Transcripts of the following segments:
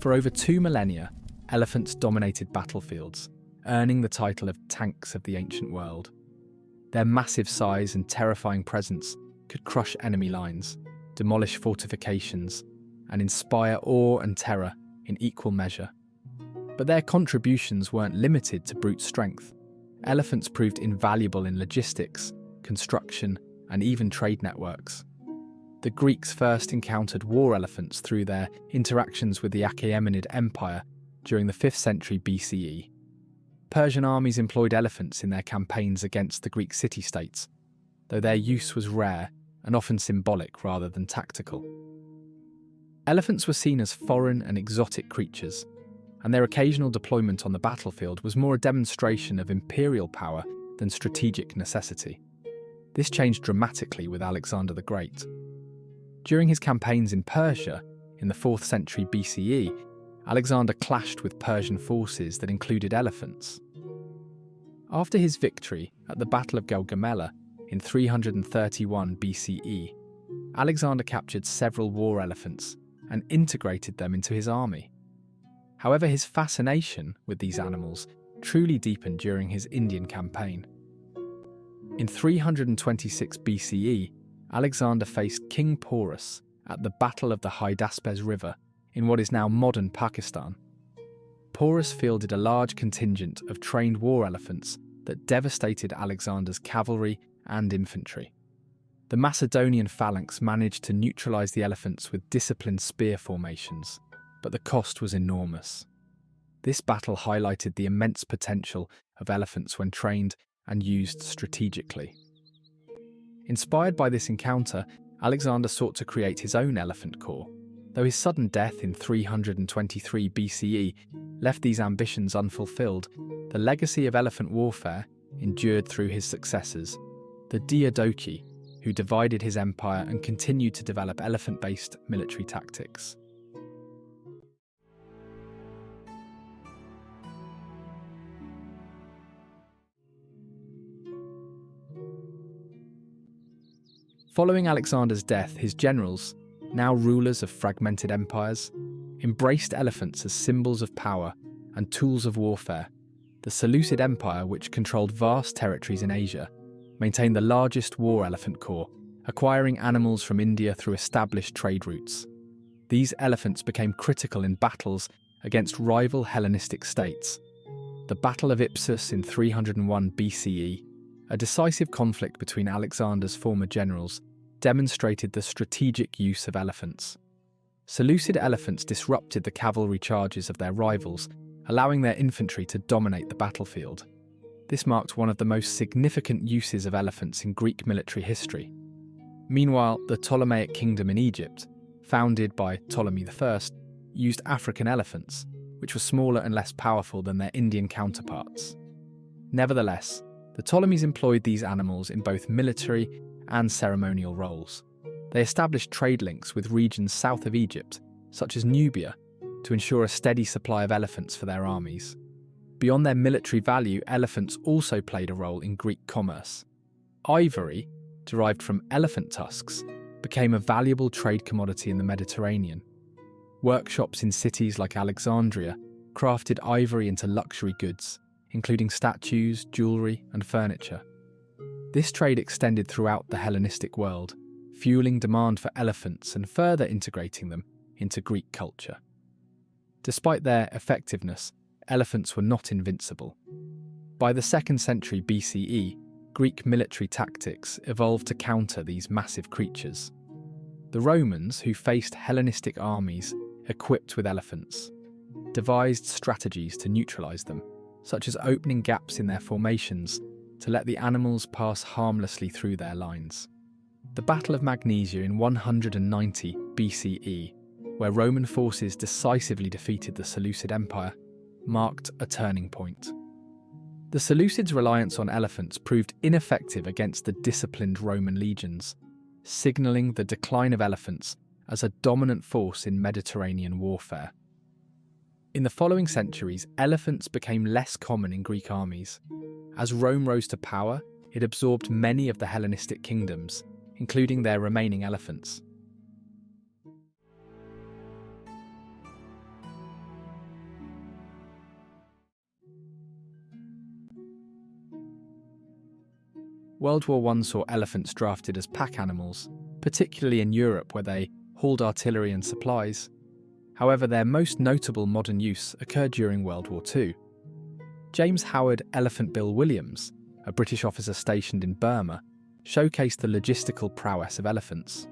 For over 2 millennia, elephants dominated battlefields, earning the title of tanks of the ancient world. Their massive size and terrifying presence could crush enemy lines, demolish fortifications, and inspire awe and terror in equal measure. But their contributions weren't limited to brute strength. Elephants proved invaluable in logistics, construction, and even trade networks. The Greeks first encountered war elephants through their interactions with the Achaemenid Empire during the 5th century BCE. Persian armies employed elephants in their campaigns against the Greek city-states, though their use was rare and often symbolic rather than tactical. Elephants were seen as foreign and exotic creatures, and their occasional deployment on the battlefield was more a demonstration of imperial power than strategic necessity. This changed dramatically with Alexander the Great. During his campaigns in Persia, in the 4th century BCE, Alexander clashed with Persian forces that included elephants. After his victory at the Battle of Gaugamela in 331 BCE, Alexander captured several war elephants and integrated them into his army. However, his fascination with these animals truly deepened during his Indian campaign. In 326 BCE, Alexander faced King Porus at the Battle of the Hydaspes River in what is now modern Pakistan. Porus fielded a large contingent of trained war elephants that devastated Alexander's cavalry and infantry. The Macedonian phalanx managed to neutralize the elephants with disciplined spear formations, but the cost was enormous. This battle highlighted the immense potential of elephants when trained and used strategically. Inspired by this encounter, Alexander sought to create his own elephant corps. Though his sudden death in 323 BCE left these ambitions unfulfilled, the legacy of elephant warfare endured through his successors, the Diadochi, who divided his empire and continued to develop elephant-based military tactics. Following Alexander's death, his generals, now rulers of fragmented empires, embraced elephants as symbols of power and tools of warfare. The Seleucid Empire, which controlled vast territories in Asia, maintained the largest war elephant corps, acquiring animals from India through established trade routes. These elephants became critical in battles against rival Hellenistic states. The Battle of Ipsus in 301 BCE, a decisive conflict between Alexander's former generals, demonstrated the strategic use of elephants. Seleucid elephants disrupted the cavalry charges of their rivals, allowing their infantry to dominate the battlefield. This marked one of the most significant uses of elephants in Greek military history. Meanwhile, the Ptolemaic kingdom in Egypt, founded by Ptolemy I, used African elephants, which were smaller and less powerful than their Indian counterparts. Nevertheless, the Ptolemies employed these animals in both military and ceremonial roles. They established trade links with regions south of Egypt, such as Nubia, to ensure a steady supply of elephants for their armies. Beyond their military value, elephants also played a role in Greek commerce. Ivory, derived from elephant tusks, became a valuable trade commodity in the Mediterranean. Workshops in cities like Alexandria crafted ivory into luxury goods, including statues, jewellery, and furniture. This trade extended throughout the Hellenistic world, fueling demand for elephants and further integrating them into Greek culture. Despite their effectiveness, elephants were not invincible. By the 2nd century BCE, Greek military tactics evolved to counter these massive creatures. The Romans, who faced Hellenistic armies equipped with elephants, devised strategies to neutralize them, such as opening gaps in their formations to let the animals pass harmlessly through their lines. The Battle of Magnesia in 190 BCE, where Roman forces decisively defeated the Seleucid Empire, marked a turning point. The Seleucids' reliance on elephants proved ineffective against the disciplined Roman legions, signalling the decline of elephants as a dominant force in Mediterranean warfare. In the following centuries, elephants became less common in Greek armies. As Rome rose to power, it absorbed many of the Hellenistic kingdoms, including their remaining elephants. World War I saw elephants drafted as pack animals, particularly in Europe where they hauled artillery and supplies. However, their most notable modern use occurred during World War II. James Howard Elephant Bill Williams, a British officer stationed in Burma, showcased the logistical prowess of elephants.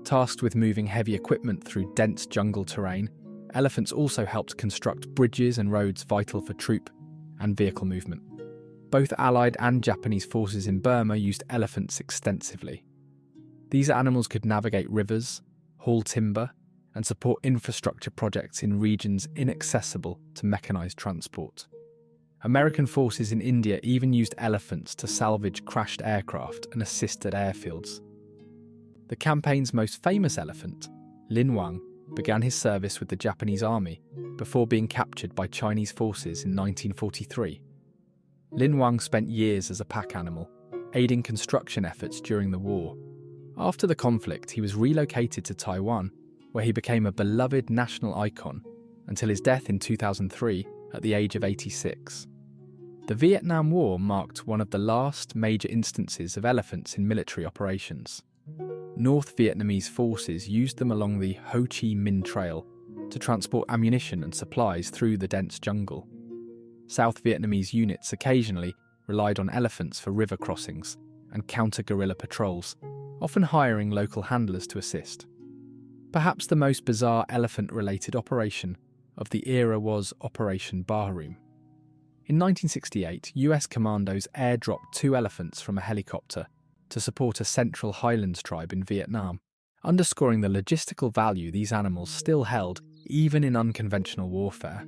Tasked with moving heavy equipment through dense jungle terrain, elephants also helped construct bridges and roads vital for troop and vehicle movement. Both Allied and Japanese forces in Burma used elephants extensively. These animals could navigate rivers, haul timber, and support infrastructure projects in regions inaccessible to mechanized transport. American forces in India even used elephants to salvage crashed aircraft and assist at airfields. The campaign's most famous elephant, Lin Wang, began his service with the Japanese army before being captured by Chinese forces in 1943. Lin Wang spent years as a pack animal, aiding construction efforts during the war. After the conflict, he was relocated to Taiwan, where he became a beloved national icon until his death in 2003 at the age of 86. The Vietnam War marked one of the last major instances of elephants in military operations. North Vietnamese forces used them along the Ho Chi Minh Trail to transport ammunition and supplies through the dense jungle. South Vietnamese units occasionally relied on elephants for river crossings and counter-guerrilla patrols, often hiring local handlers to assist. Perhaps the most bizarre elephant-related operation of the era was Operation Bahroom. In 1968, US commandos airdropped 2 elephants from a helicopter to support a Central Highlands tribe in Vietnam, underscoring the logistical value these animals still held even in unconventional warfare.